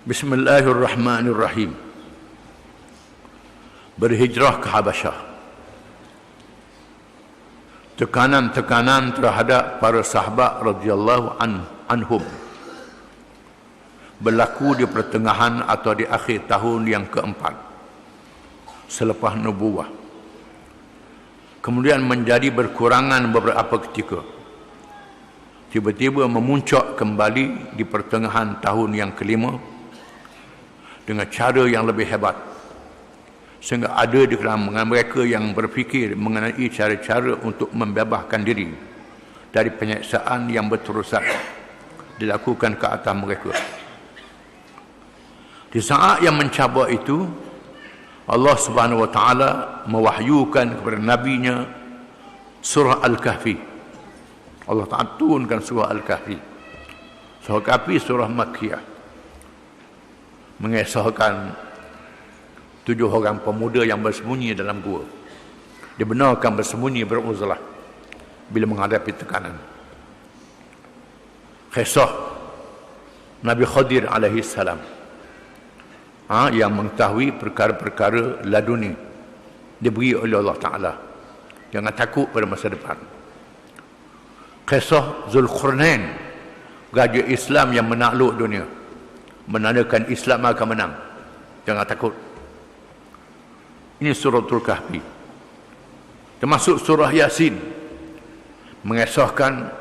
Bismillahirrahmanirrahim. Berhijrah ke Habasyah. Tekanan-tekanan terhadap para sahabat radhiyallahu anhum berlaku di pertengahan atau di akhir tahun yang keempat selepas nubuwah. Kemudian menjadi berkurangan beberapa ketika. Tiba-tiba memuncak kembali di pertengahan tahun yang kelima dengan cara yang lebih hebat, sehingga ada di kalangan mereka yang berfikir mengenai cara-cara untuk membebaskan diri dari penyiksaan yang berterusan dilakukan ke atas mereka. Di saat yang mencabar itu, Allah Subhanahu wa taala mewahyukan kepada nabinya surah Al-Kahfi. Allah Ta'ala turunkan surah Al-Kahfi. Surah Al-Kahfi surah Makkiyah, mengisahkan 7 orang pemuda yang bersembunyi dalam gua. Dibenarkan bersembunyi beruzlah bila menghadapi tekanan. Kisah Nabi Khadir alaihi salam yang mengetahui perkara-perkara laduni diberi oleh Allah Ta'ala. Jangan takut pada masa depan. Kisah Zulqarnain, raja Islam yang menakluk dunia, menandakan Islam akan menang. Jangan takut. Ini suratul Kahfi. Termasuk surah Yasin, mengisahkan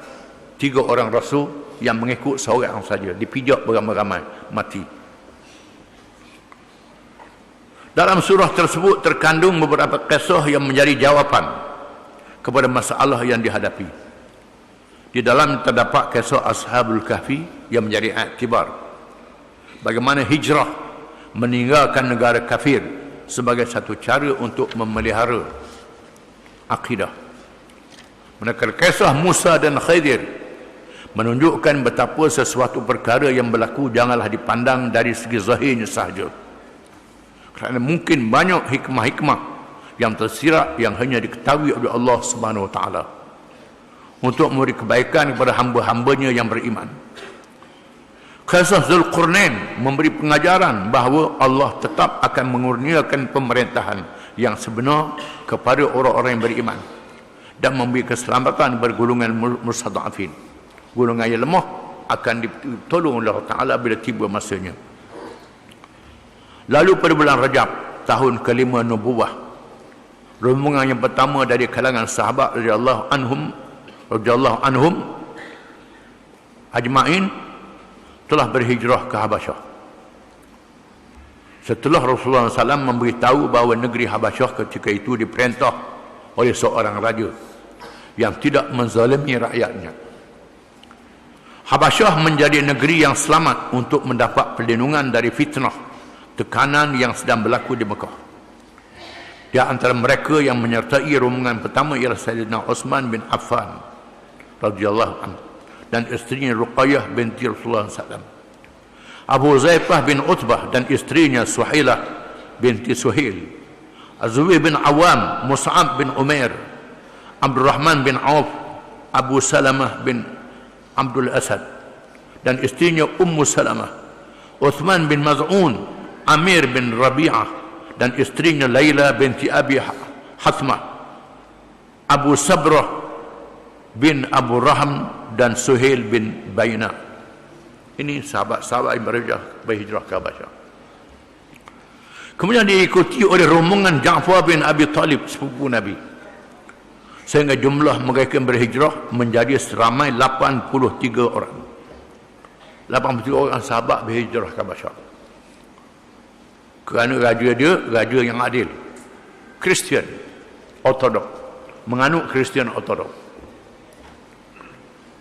3 orang rasul yang mengikut seorang saja, dipijak beramai-ramai, mati. Dalam surah tersebut terkandung beberapa kisah yang menjadi jawapan kepada masalah yang dihadapi. Di dalam terdapat kisah Ashabul Kahfi yang menjadi iktibar bagaimana hijrah meninggalkan negara kafir sebagai satu cara untuk memelihara akidah. Manakala kisah Musa dan Khidir menunjukkan betapa sesuatu perkara yang berlaku janganlah dipandang dari segi zahirnya sahaja, kerana mungkin banyak hikmah-hikmah yang tersirat yang hanya diketahui oleh Allah Subhanahu wa taala untuk memberi kebaikan kepada hamba-hambanya yang beriman. Kisah Zulqarnain memberi pengajaran bahawa Allah tetap akan mengurniakan pemerintahan yang sebenar kepada orang-orang yang beriman dan memberi keselamatan bergolongan mustad'afin. Golongan yang lemah akan ditolong oleh Allah Ta'ala bila tiba masanya. Lalu pada bulan Rajab tahun kelima nubuwah, rombongan yang pertama dari kalangan sahabat radhiyallahu anhum ajma'in telah berhijrah ke Habasyah. Setelah Rasulullah SAW memberitahu bahawa negeri Habasyah ketika itu diperintah oleh seorang raja yang tidak menzalimi rakyatnya. Habasyah menjadi negeri yang selamat untuk mendapat perlindungan dari fitnah, tekanan yang sedang berlaku di Mekah. Di antara mereka yang menyertai rombongan pertama ialah Sayyidina Uthman bin Affan radhiyallahu anhu dan isterinya Ruqayyah binti Rasulullah SAW, Abu Zaifah bin Utbah dan isterinya Suhailah binti Suhail, Az-Zubair bin Awam, Mus'ab bin Umair, Abdurrahman bin Auf, Abu Salamah bin Abdul Asad dan isterinya Ummu Salamah, Uthman bin Maz'un, Amir bin Rabi'ah dan isterinya Layla binti Abi Hathmah, Abu Sabrah bin Abu Raham dan Suhail bin Baina. Ini sahabat-sahabat yang berhijrah ke Habasyah. Kemudian diikuti oleh rombongan Ja'far bin Abi Talib, sepupu Nabi, sehingga jumlah mereka yang berhijrah menjadi seramai 83 orang. 83 orang sahabat berhijrah ke Habasyah. Kerana raja dia raja yang adil, Kristian Ortodok, menganut Kristian Ortodok.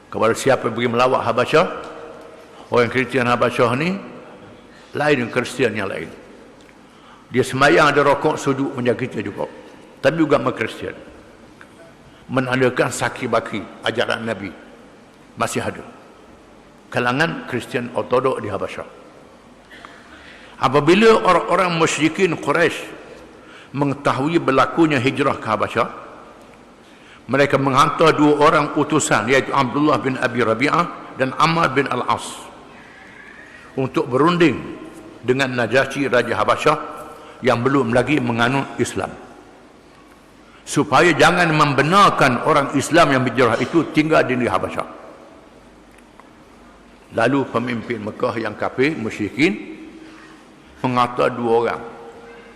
Kepada siapa yang pergi melawat Habasyah, orang Kristian Habasyah ni lain dengan Kristian yang lain. Dia sembahyang ada rokok sujud menjaga kita juga, tapi juga Kristian, menandakan saki baki ajaran Nabi masih ada kalangan Kristian Ortodok di Habasyah. Apabila orang-orang musyrikin Quraisy mengetahui berlakunya hijrah ke Habasyah, mereka menghantar 2 orang utusan, iaitu Abdullah bin Abi Rabi'ah dan Ammar bin Al-As, untuk berunding dengan Najasyi Raja Habasyah yang belum lagi menganut Islam, supaya jangan membenarkan orang Islam yang berhijrah itu tinggal di negeri Habasyah. Lalu pemimpin Mekah yang kafir musyrikin mengata dua orang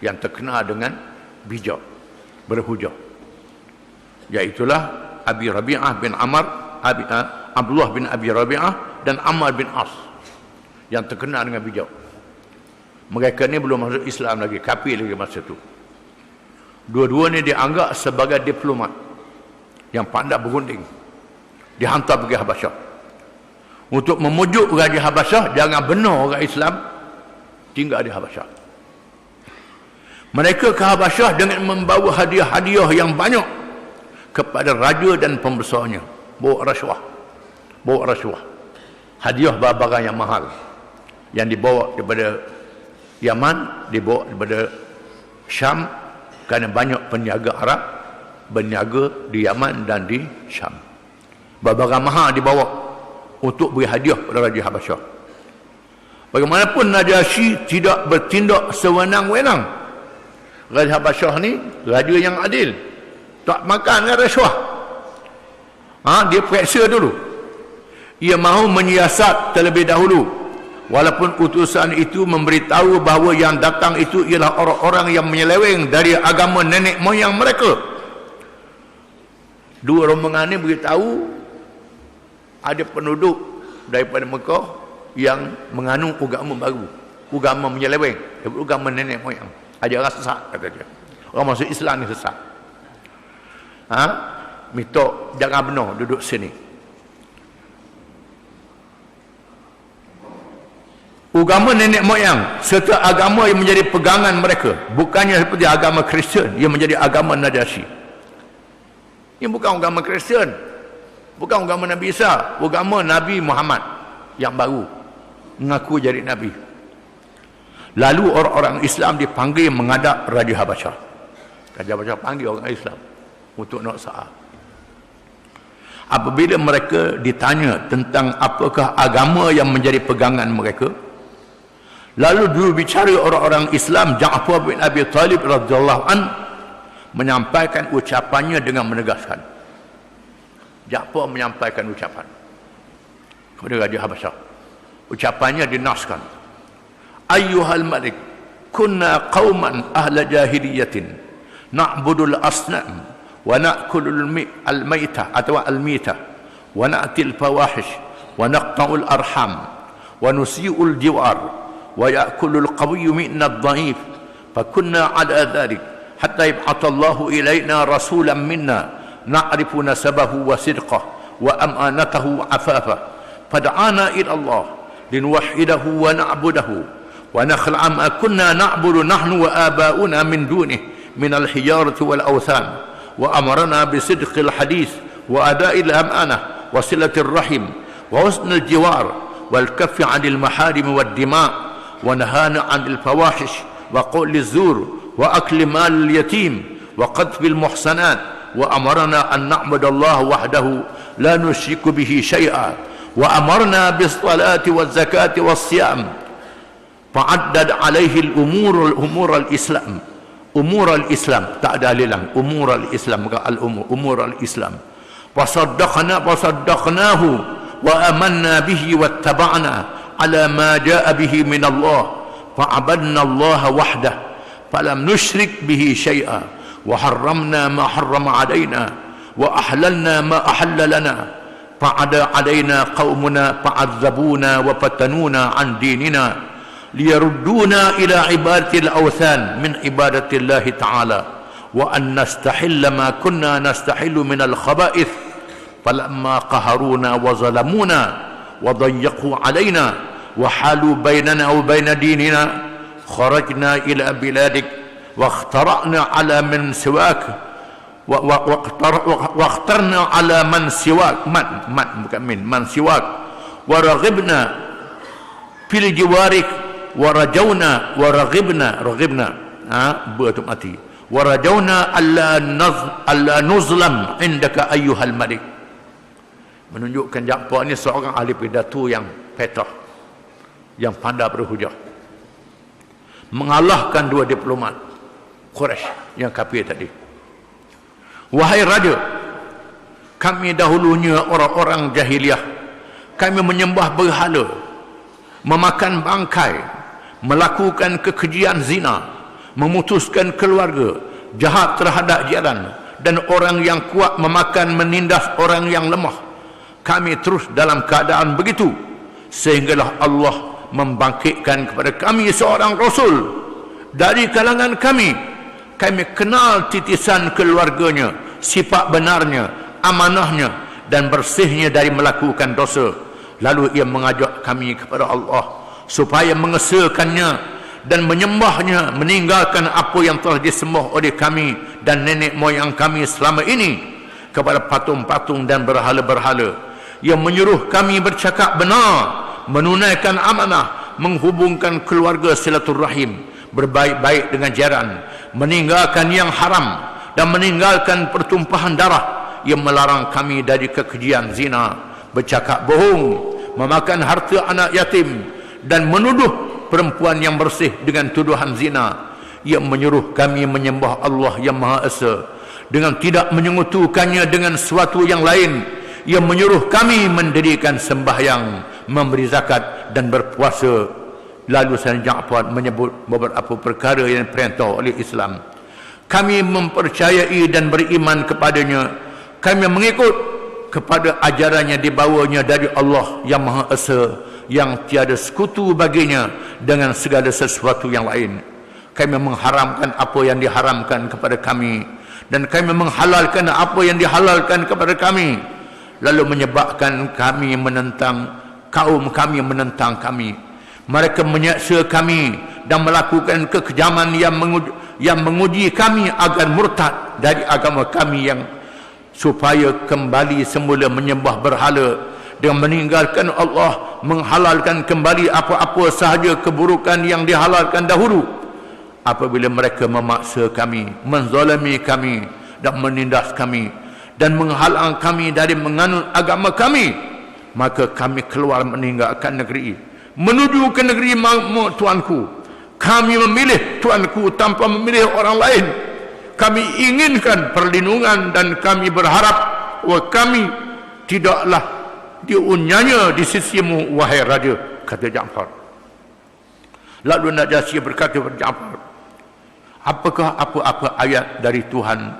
yang terkenal dengan bijak, berhujah, iaitulah Abi Rabi'ah bin Amr, Abdullah bin Abi Rabi'ah dan Ammar bin As, yang terkenal dengan bijak. Mereka ni belum masuk Islam lagi, kafir lagi masa itu. Dua-dua ni dianggap sebagai diplomat yang pandai berunding, dihantar pergi Habasyah untuk memujuk Raja Habasyah jangan benar orang Islam tinggal di Habasyah. Mereka ke Habasyah dengan membawa hadiah-hadiah yang banyak kepada raja dan pembesarnya. Bawa rasuah, hadiah barang yang mahal yang dibawa daripada Yaman, dibawa daripada Syam, kerana banyak peniaga Arab berniaga di Yaman dan di Syam. Barang mahal dibawa untuk beri hadiah kepada Raja Habasyah. Bagaimanapun Najasyi tidak bertindak sewenang-wenang. Raja Habasyah ni raja yang adil, tak makan dengan rasuah. Dia periksa dulu. Ia mahu menyiasat terlebih dahulu, walaupun utusan itu memberitahu bahawa yang datang itu ialah orang-orang yang menyeleweng dari agama nenek moyang mereka. Dua rombongan ini beritahu ada penduduk daripada Mekah yang menganut agama baru, agama menyeleweng, agama nenek moyang. Ada orang sesat, kata dia. Orang masuk Islam ni sesat. Minta jangan benar duduk sini. Agama nenek moyang serta agama yang menjadi pegangan mereka, bukannya seperti agama Kristian yang menjadi agama Najasyi. Ini bukan agama Kristian, bukan agama Nabi Isa, agama Nabi Muhammad yang baru mengaku jadi Nabi. Lalu orang-orang Islam dipanggil menghadap Raja Habasyah. Raja Habasyah panggil orang Islam untuk nak sa'ah. Apabila mereka ditanya tentang apakah agama yang menjadi pegangan mereka, lalu dulu bicara orang-orang Islam, Ja'far bin Abi Talib radhiyallahu an menyampaikan ucapannya dengan menegaskan. Ja'far menyampaikan ucapan kepada Raja Habasyah. Ucapannya dinaskan. Ayyuhal malik, kunna qauman ahla jahiliyatin na'budul asnam wa na'kulul al-maitah atau al-mitah wa na'til fawahish wa naqta'ul arham wa nusi'ul jiwar wa ya'kulul qawiyyu minna ad-dha'if fa kunna 'ala dhalik hatta yab'athallahu ilayna rasulan minna na'rifu nasabahu wa sidqahu wa amanatahu wa afafah fad'ana ila Allah linuwahhidahu wa na'budahu wa nakhla' ma kunna na'budu nahnu wa aba'una min dunihi min al-hijarati wal awthan wa amarna bi sidqil hadith wa ada'il amanah wa silatir rahim wa husnil jiwar wal kaffi 'anil maharim wad dima' wa nahana 'anil fawahish wa qawliz zur wa akli mal yatim wa qadfil muhsanat wa amarna an na'budallaha wahdahu la nusyriku bihi syai'a wa amarna bis salati waz zakati was siyam fa'addad alaihi umur al-islam, umur al-islam, tak ada alilang, umur al-islam, bukan al-umur, umur al-islam. Fasaddaqnahu wa amanna bihi wattaba'na ala ma ja'a bihi min Allah fa'abadna Allah wahdah falam nusyrik bihi syai'a wa harramna ma harrama alaina wa ahlalna ma ahalla lana fa'ada alaina qaumuna fa'adzabuna wa fatanuna an dinina ليردونا إلى عبادة الأوثان من عبادة الله تعالى وأن نستحل ما كنا نستحل من الخبائث فلما قهرونا وظلمونا وضيقوا علينا وحالوا بيننا وبين ديننا خرجنا إلى بلادك واخترعنا على من سواك واخترنا على من سواك من سواك ورغبنا في الجوارك warajawna waraghibna betul mati warajawna alla nuzlam indaka ayyuhal malik. Menunjukkan Ja'far ni seorang ahli pidato yang petah, yang pandai berhujah. mengalahkan dua diplomat Quraisy yang kafir tadi. Wahai raja, kami dahulunya orang-orang jahiliah, kami menyembah berhala, memakan bangkai, melakukan kekejian zina, memutuskan keluarga, jahat terhadap jiran, dan orang yang kuat memakan menindas orang yang lemah. Kami terus dalam keadaan begitu sehinggalah Allah membangkitkan kepada kami seorang rasul dari kalangan kami. Kami kenal titisan keluarganya, sifat benarnya, amanahnya, dan bersihnya dari melakukan dosa. Lalu ia mengajak kami kepada Allah supaya mengesahkannya dan menyembahnya, meninggalkan apa yang telah disembah oleh kami dan nenek moyang kami selama ini kepada patung-patung dan berhala-berhala. Ia menyuruh kami bercakap benar, menunaikan amanah, menghubungkan keluarga silaturahim, berbaik-baik dengan jiran, meninggalkan yang haram dan meninggalkan pertumpahan darah. Ia melarang kami dari kekejian zina, bercakap bohong, memakan harta anak yatim, dan menuduh perempuan yang bersih dengan tuduhan zina. Ia menyuruh kami menyembah Allah yang Maha Esa dengan tidak menyekutukannya dengan sesuatu yang lain. Ia menyuruh kami mendirikan sembahyang, memberi zakat dan berpuasa. Lalu Sayyidina Ja'far menyebut beberapa perkara yang diperintah oleh Islam. Kami mempercayai dan beriman kepadanya. Kami mengikut kepada ajarannya dibawanya dari Allah yang Maha Esa, yang tiada sekutu baginya dengan segala sesuatu yang lain. Kami mengharamkan apa yang diharamkan kepada kami, dan kami menghalalkan apa yang dihalalkan kepada kami. Lalu menyebabkan kami menentang kaum kami, menentang kami. Mereka menyaksa kami dan melakukan kekejaman yang menguji kami agar murtad dari agama kami, yang supaya kembali semula menyembah berhala dengan meninggalkan Allah, menghalalkan kembali apa-apa sahaja keburukan yang dihalalkan dahulu. Apabila mereka memaksa kami, menzalimi kami dan menindas kami dan menghalang kami dari menganut agama kami, maka kami keluar meninggalkan negeri, menuju ke negeri makmur Tuanku. Kami memilih Tuanku tanpa memilih orang lain. Kami inginkan perlindungan dan kami berharap bahwa kami tidaklah diunyanya di sisimu, wahai raja, kata Ja'far. Lalu Najasyi berkata kepada Ja'far, apakah apa-apa ayat dari Tuhan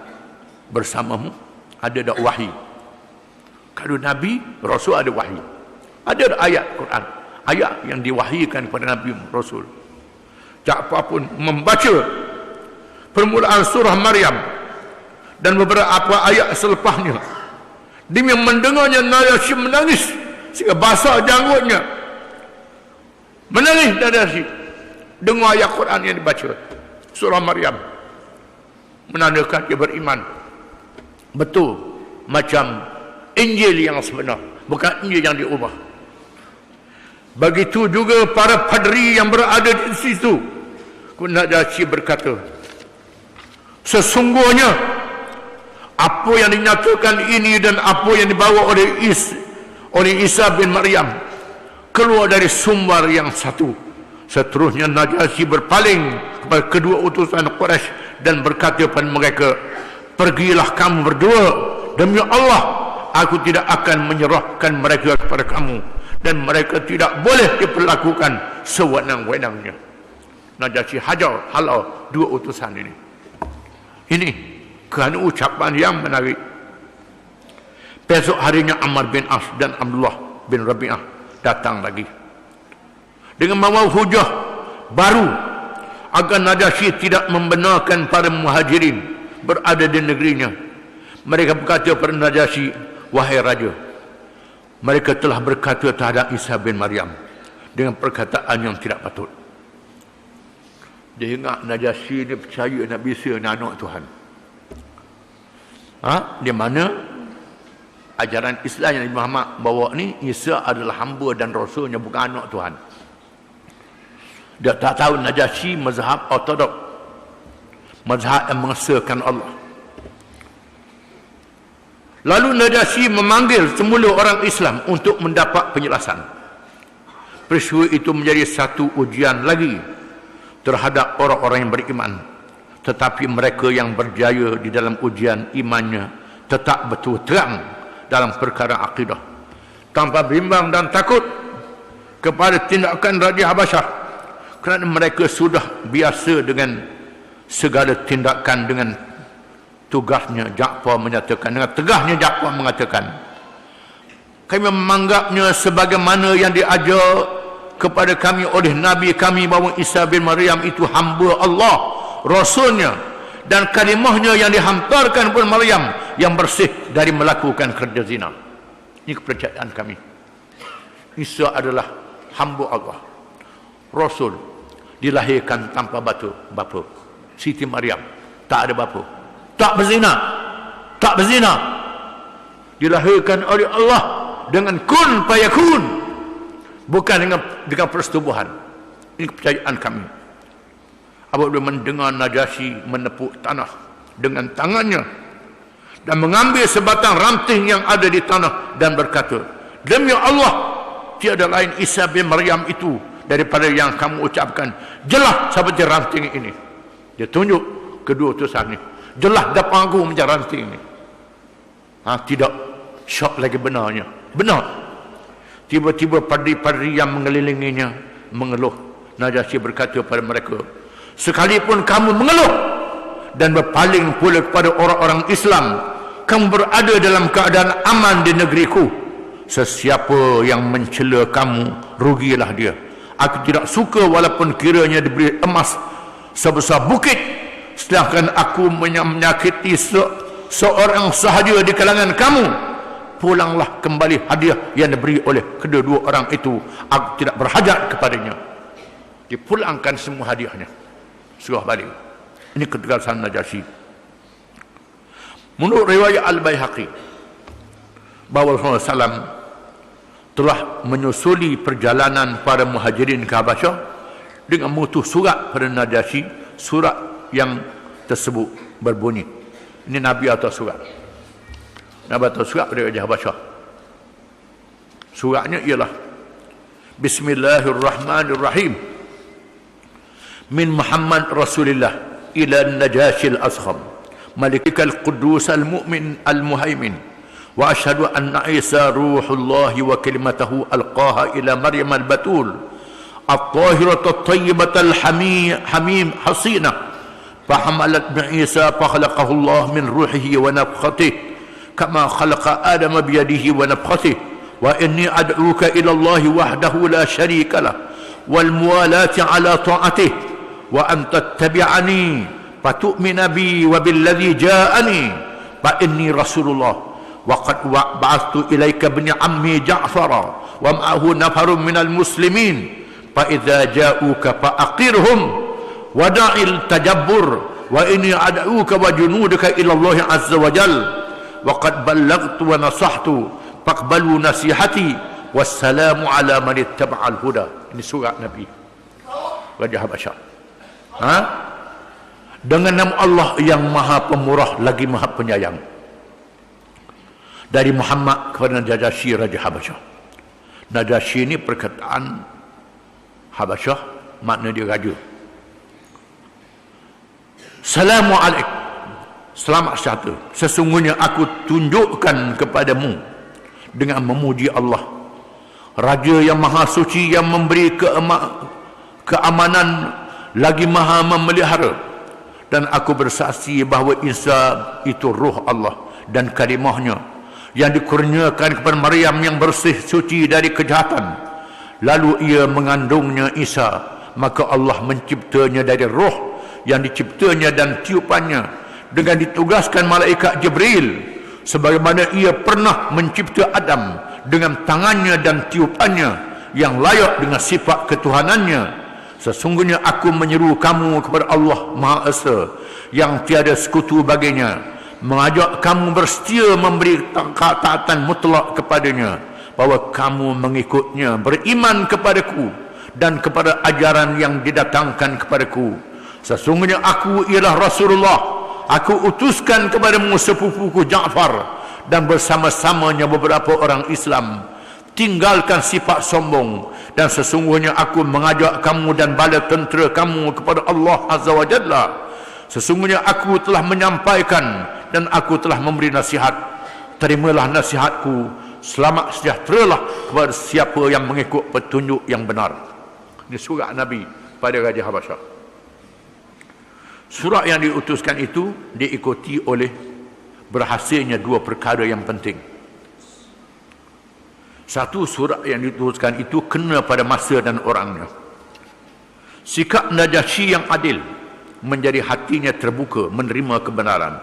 bersamamu? Ada tak wahyu? Kalau Nabi, Rasul ada wahyu. Ada ayat Quran, ayat yang diwahyukan kepada Nabi Rasul. Ja'far pun membaca permulaan surah Maryam dan beberapa ayat selepasnya. Dia mendengarnya Najasyi menangis sehingga basah janggutnya. Menangis Najasyi dengar ayat Quran yang dibaca, surah Maryam, menandakan dia beriman. Betul macam Injil yang sebenar, bukan Injil yang diubah. Begitu juga para padri yang berada di situ. Najasyi berkata, sesungguhnya apa yang dinyatakan ini dan apa yang dibawa oleh Isa bin Maryam keluar dari sumber yang satu. Seterusnya Najasyi berpaling kepada kedua utusan Quraisy dan berkata kepada mereka, pergilah kamu berdua, demi Allah aku tidak akan menyerahkan mereka kepada kamu, dan mereka tidak boleh diperlakukan sewenang-wenangnya. Najasyi halau dua utusan ini. Ini kerana ucapan yang menarik. Besok harinya Ammar bin As dan Abdullah bin Rabi'ah datang lagi dengan membawa hujah baru agar Najasyi tidak membenarkan para muhajirin berada di negerinya. Mereka berkata kepada Najasyi, wahai raja, mereka telah berkata terhadap Isa bin Maryam dengan perkataan yang tidak patut. Dia ingat Najasyi dia percaya Nabi Isa ni anak Tuhan. Di mana ajaran Islam yang Nabi Muhammad bawa ni, Isa adalah hamba dan rasulnya, bukan anak Tuhan. Dia tak tahu Najasyi mazhab ortodok, mazhab yang mengesahkan Allah. Lalu Najasyi memanggil semula orang Islam untuk mendapat penjelasan. Peristiwa itu menjadi satu ujian lagi terhadap orang-orang yang beriman, tetapi mereka yang berjaya di dalam ujian imannya tetap betul terang dalam perkara akidah, tanpa bimbang dan takut kepada tindakan Raja Habasyah, kerana mereka sudah biasa dengan segala tindakan. Dengan tugasnya Ja'far menyatakan, dengan tegahnya Ja'far mengatakan, kami menganggapnya sebagaimana yang diajar kepada kami oleh Nabi kami bahawa Isa bin Maryam itu hamba Allah, Rasulnya, dan kalimahnya yang dihantarkan kepada Maryam yang bersih dari melakukan kerja zina. Ini kepercayaan kami. Isa adalah hamba Allah, Rasul, dilahirkan tanpa bapa. Siti Maryam tak ada bapa, tak berzina, dilahirkan oleh Allah dengan kun fayakun, bukan dengan persetubuhan. Ini kepercayaan kami. Apabila mendengar Najasyi menepuk tanah dengan tangannya dan mengambil sebatang ranting yang ada di tanah dan berkata, demi Allah, tiada lain Isa bin Maryam itu daripada yang kamu ucapkan, jelas seperti ranting ini. Dia tunjuk kedua utusan ini, jelas depan aku macam ranting ini. Tidak syok lagi benarnya, benar. Tiba-tiba padi-padi yang mengelilinginya mengeluh. Najasyi berkata kepada mereka, sekalipun kamu mengeluh dan berpaling pula kepada orang-orang Islam, kamu berada dalam keadaan aman di negeriku. Sesiapa yang mencela kamu, rugilah dia. Aku tidak suka walaupun kiranya diberi emas sebesar bukit, sedangkan aku menyakiti seorang sahaja di kalangan kamu. Pulanglah kembali hadiah yang diberi oleh kedua-dua orang itu. Aku tidak berhajat kepadanya. Dipulangkan semua hadiahnya, suruh balik. Ini ketegasan Najasyi. Menurut riwayat Al-Baihaqi, bahawa Rasulullah SAW telah menyusuli perjalanan para muhajirin ke Habasyah dengan mengutus surat pada Najasyi. Surat yang tersebut berbunyi, ini Nabi atau surat, Nabi atau surat pada Raja Habasyah. Suratnya ialah, Bismillahirrahmanirrahim, min Muhammad Rasulillah ila Najasyi al-Asgham, Malikal Quddus al-Mu'min al-Muhaimin, wa ashhadu anna Isa ruhullah wa kalimatahu alqaha ila Maryam al-Batul at-tahirah at-tayyibah al-hamim hasinah, fahamalat bi Isa fakhalaqahu Allah min ruhihi wa nafkhatihi kama khalaqa Adam biyadihi wa nafkhatihi, wa inni ad'uka ila Allah wahdahu la sharika lah wal muwalati ala ta'atihi wa an tattabi'ani fatu'mina bi wa billadhi ja'ani fa inni rasulullah wa qad ba'athtu ilayka ibn ammi Ja'fara wa ma'ahu nafarun minal muslimin fa idza ja'uka fa aqirhum wa da'il tajabbur wa inni ad'uka wa junudaka ila Allah azza wa jal wa qad ballaghtu wa nasahtu faqbalu nasihati wassalamu ala man ittaba'al huda. Ini surat Nabi Raja Habasyah. Dengan nama Allah yang maha pemurah lagi maha penyayang, dari Muhammad kepada Najasyi Raja Habasyah. Najasyi ini perkataan Habasyah, makna dia raja. Assalamualaikum, selamat sejahtera. Sesungguhnya aku tunjukkan kepadamu dengan memuji Allah, Raja yang maha suci, yang memberi keamanan lagi maha memelihara. Dan aku bersaksi bahawa Isa itu ruh Allah dan kalimahnya yang dikurniakan kepada Maryam yang bersih suci dari kejahatan. Lalu ia mengandungnya Isa, maka Allah menciptanya dari roh yang diciptanya dan tiupannya dengan ditugaskan malaikat Jibril, sebagaimana ia pernah mencipta Adam dengan tangannya dan tiupannya yang layak dengan sifat ketuhanannya. Sesungguhnya aku menyeru kamu kepada Allah Maha Esa yang tiada sekutu baginya, mengajak kamu bersetia memberi taatan mutlak kepadanya, bahawa kamu mengikutnya, beriman kepadaku dan kepada ajaran yang didatangkan kepadaku. Sesungguhnya aku ialah Rasulullah, aku utuskan kepadamu sepupuku Ja'far dan bersama-samanya beberapa orang Islam. tinggalkan sifat sombong, dan sesungguhnya aku mengajak kamu dan bala tentera kamu kepada Allah Azza wa Jalla. Sesungguhnya aku telah menyampaikan dan aku telah memberi nasihat. Terimalah nasihatku, selamat sejahteralah kepada siapa yang mengikut petunjuk yang benar. Ini surah Nabi pada Raja Habasyah. Surah yang diutuskan itu diikuti oleh berhasilnya dua perkara yang penting. Satu, surah yang diutuskan itu kena pada masa dan orangnya. Sikap Najasyi yang adil, menjadi hatinya terbuka menerima kebenaran.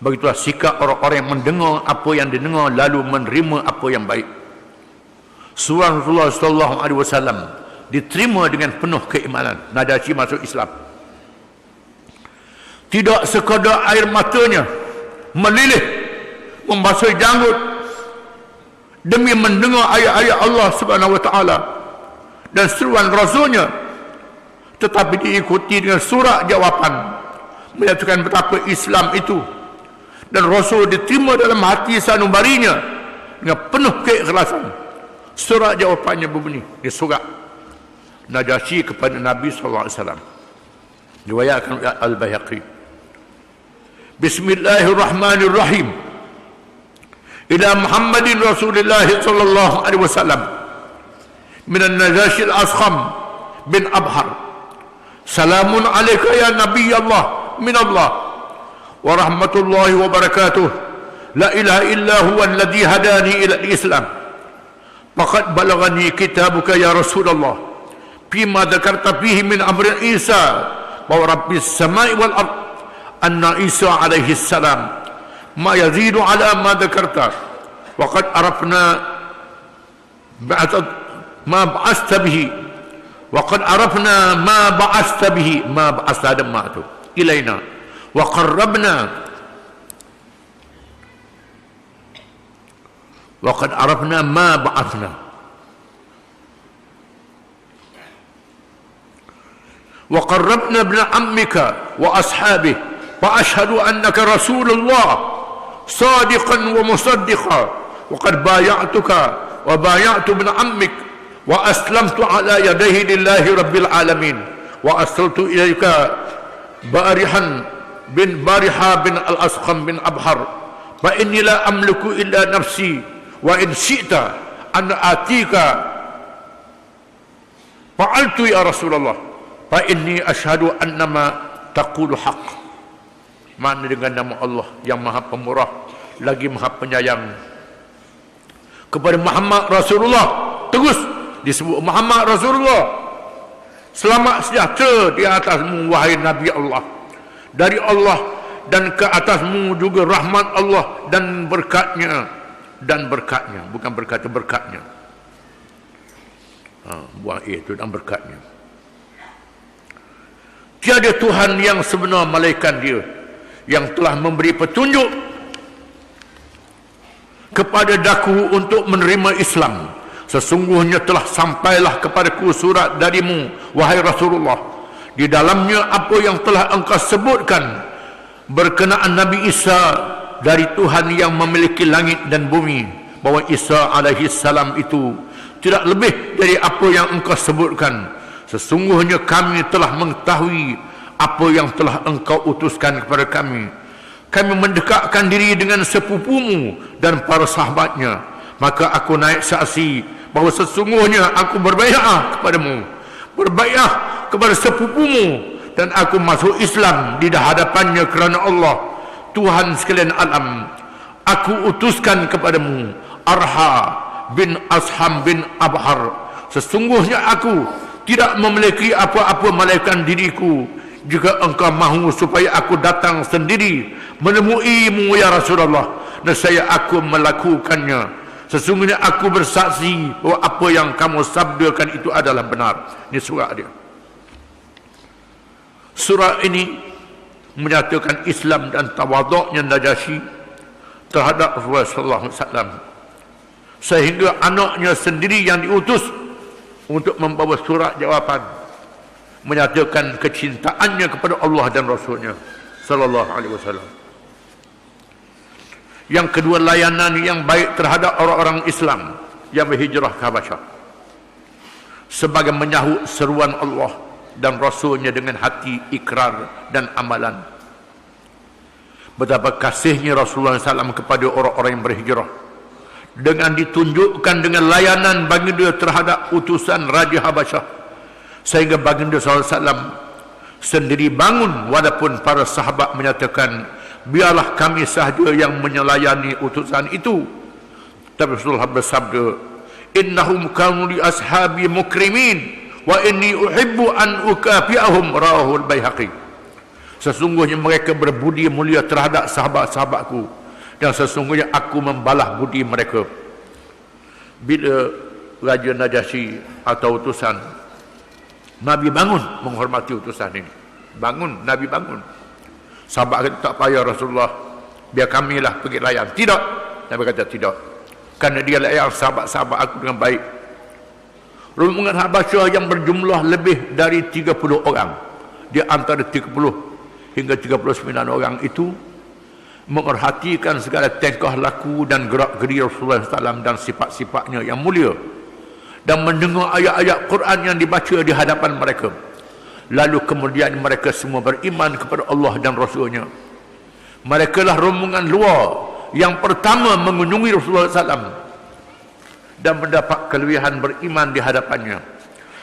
Begitulah sikap orang-orang yang mendengar apa yang didengar lalu menerima apa yang baik. Surah Rasulullah sallallahu alaihi wasallam diterima dengan penuh keimanan. Najasyi masuk Islam. Tidak sekadar air matanya melilih membasahi janggut demi mendengar ayat-ayat Allah Subhanahu wa taala dan seruan Rasulnya, tetapi diikuti dengan surat jawapan menyatakan betapa Islam itu, dan Rasul diterima dalam hati sanubarinya dengan penuh keikhlasan. Surat jawapannya berbunyi, di surat Najasyi kepada Nabi sallallahu alaihi wasallam, riwayatkan oleh Al-Baihaqi. Bismillahirrahmanirrahim. Ila Muhammadin Rasulullah sallallahu alaihi wasallam min an-Najasyi al-Askham bin Abhar. Salamun alayka ya Nabi Allah min Allah wa rahmatullahi wa barakatuh. La ilaha illa huwa alladhi hadani ila al-Islam. Faqad balaghani kitabuka ya Rasulullah fima dzakarta fihi min amri Isa wa rabbis samai wal ard anna Isa alaihi salam ma yazidu ala ma dzakarta wa qad arafna ma ba'asta bihi wa qad arafna ma ba'asta bihi ma ba'asta damatu ilaina wa qarrabna wa qad arafna ma ba'athna wa qarrabna ibn ammika wa ashabihi wa ashhadu annaka rasulullah صادقا ومصدقا وقد بايعتك وبايعت ابن عمك وأسلمت على يديه لله رب العالمين وأرسلت إليك بارحا بن الأسخم بن أبحر فإني لا أملك إلا نفسي وإن شئت أن آتيك فعلت يا رسول الله فإني أشهد أنما تقول حق. Mana dengan nama Allah yang Maha Pemurah lagi Maha Penyayang. Kepada Muhammad Rasulullah terus disebut Muhammad Rasulullah. Selamat sejahtera di atasmu wahai Nabi Allah, dari Allah, dan ke atasmu juga rahmat Allah dan berkatnya, bukan berkata berkatnya. Buah itu dan berkatnya. Tiada Tuhan yang sebenar malaikat dia yang telah memberi petunjuk kepada daku untuk menerima Islam. Sesungguhnya telah sampailah kepadaku surat darimu wahai Rasulullah, di dalamnya apa yang telah engkau sebutkan berkenaan Nabi Isa dari Tuhan yang memiliki langit dan bumi, bahawa Isa alaihi salam itu tidak lebih dari apa yang engkau sebutkan. Sesungguhnya kami telah mengetahui apa yang telah engkau utuskan kepada kami. Kami mendekatkan diri dengan sepupumu dan para sahabatnya. Maka aku naik saksi bahawa sesungguhnya aku berbaiat kepadamu, berbaiat kepada sepupumu, dan aku masuk Islam di hadapannya kerana Allah, Tuhan sekalian alam. Aku utuskan kepadamu Arha bin Asham bin Abhar. Sesungguhnya aku tidak memiliki apa-apa melainkan diriku. Jika engkau mahu supaya aku datang sendiri menemuimu ya Rasulullah, nescaya aku melakukannya. Sesungguhnya aku bersaksi bahawa apa yang kamu sabdakan itu adalah benar. Ini surah dia. Surah ini menyatakan Islam dan tawaduknya Najasyi terhadap Rasulullah sallallahu alaihi wasallam, sehingga anaknya sendiri yang diutus untuk membawa surat jawapan menyatakan kecintaannya kepada Allah dan Rasulnya sallallahu alaihi wasallam. Yang kedua, layanan yang baik terhadap orang-orang Islam yang berhijrah ke Habasyah sebagai menyahut seruan Allah dan Rasulnya dengan hati ikrar dan amalan. Betapa kasihnya Rasulullah SAW kepada orang-orang yang berhijrah, dengan ditunjukkan dengan layanan baginda terhadap utusan Raja Habasyah, sehingga baginda SAW sendiri bangun walaupun para sahabat menyatakan biarlah kami sahaja yang menyelayani utusan itu. Tapi Rasulullah bersabda, innahum kanu li ashabi mukrimin wa inni uhibbu an ukafi'ahum, rawahul Baihaqi. Sesungguhnya mereka berbudi mulia terhadap sahabat-sahabatku, dan sesungguhnya aku membalas budi mereka. Bila Raja Najasyi atau utusan, Nabi bangun menghormati utusan ini. Bangun, Nabi bangun. Sahabat kata, tak payah Rasulullah, biar kamilah pergi layan. Tidak, Nabi kata tidak, kerana dia layan sahabat-sahabat aku dengan baik. Rombongan Habasyah yang berjumlah lebih dari 30 orang, di antara 30 hingga 39 orang itu mengerhatikan segala tingkah laku dan gerak-geri Rasulullah SAW dan sifat-sifatnya yang mulia, dan mendengar ayat-ayat Quran yang dibaca di hadapan mereka. Lalu kemudian mereka semua beriman kepada Allah dan Rasulnya. Mereka lah rombongan luar yang pertama mengunjungi Rasulullah SAW dan mendapat kelebihan beriman di hadapannya.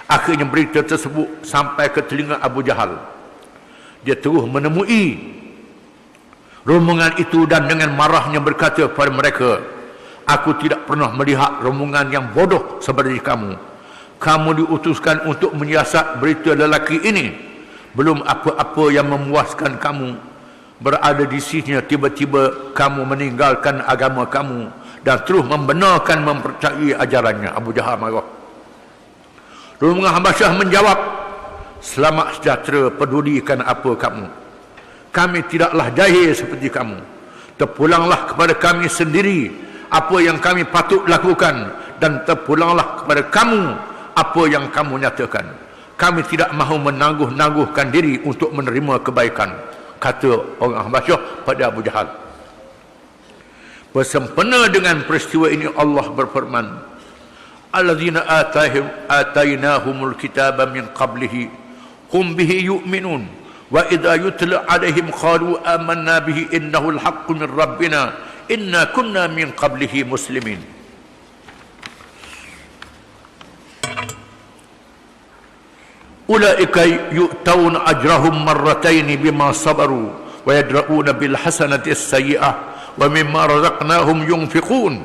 Akhirnya berita tersebut sampai ke telinga Abu Jahal. Dia terus menemui rombongan itu dan dengan marahnya berkata kepada mereka, aku tidak pernah melihat rombongan yang bodoh seperti kamu. Kamu diutuskan untuk menyiasat berita lelaki ini. Belum apa-apa yang memuaskan kamu berada di sisinya, tiba-tiba kamu meninggalkan agama kamu dan terus membenarkan mempercayai ajarannya. Abu Jahal marah. Rombongan Habasyah menjawab, selamat sejahtera, pedulikan apa kamu. Kami tidaklah jahil seperti kamu. Terpulanglah kepada kami sendiri apa yang kami patut lakukan, dan terpulanglah kepada kamu apa yang kamu nyatakan. Kami tidak mahu menangguh-nangguhkan diri untuk menerima kebaikan, kata orang Habasyah pada Abu Jahal. Bersempena dengan peristiwa ini Allah berfirman, alladzina atainahumul kitaba min qablihi hum bihi yu'minun wa idza yutla alaihim qalu amanna bihi innahu al-haqqu min rabbina inna kunna min qablihi muslimin. Ulaika yu'tawna ajrahum marrataini bima sabaru wa yadra'una bil hasanati as-sayyi'ah wa mimma razaqnahum yunfiqun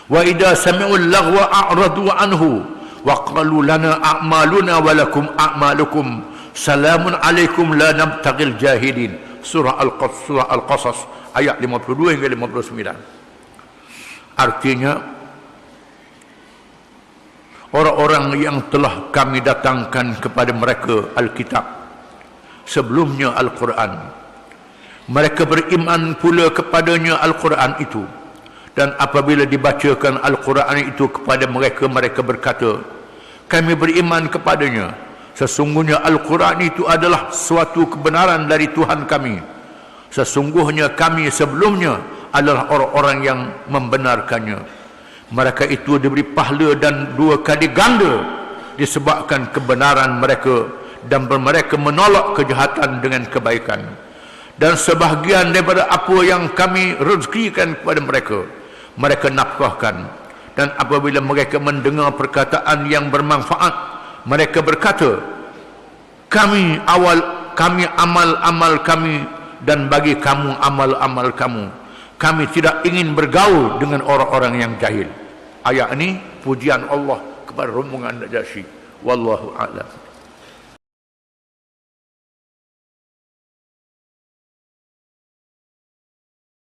wa idza sami'u al-laghwa a'radu anhu wa qalu lana a'maluna wa lakum a'malukum salamun alaikum la nabtaghil jahilin. Surah Al-Qasas ayat 52 hingga 59. Artinya, orang-orang yang telah kami datangkan kepada mereka Alkitab sebelumnya Al-Quran, mereka beriman pula kepadanya Al-Quran itu, dan apabila dibacakan Al-Quran itu kepada mereka, mereka berkata, kami beriman kepadanya, sesungguhnya Al-Quran itu adalah suatu kebenaran dari Tuhan kami, sesungguhnya kami sebelumnya adalah orang-orang yang membenarkannya. Mereka itu diberi pahala dan 2 kali ganda disebabkan kebenaran mereka, dan mereka menolak kejahatan dengan kebaikan. Dan sebahagian daripada apa yang kami rezekikan kepada mereka, mereka nafkahkan. Dan apabila mereka mendengar perkataan yang bermanfaat, mereka berkata, kami amal-amal kami, dan bagi kamu amal-amal kamu. Kami tidak ingin bergaul dengan orang-orang yang jahil. Ayat ini pujian Allah kepada rombongan Najasyi. Wallahu a'lam.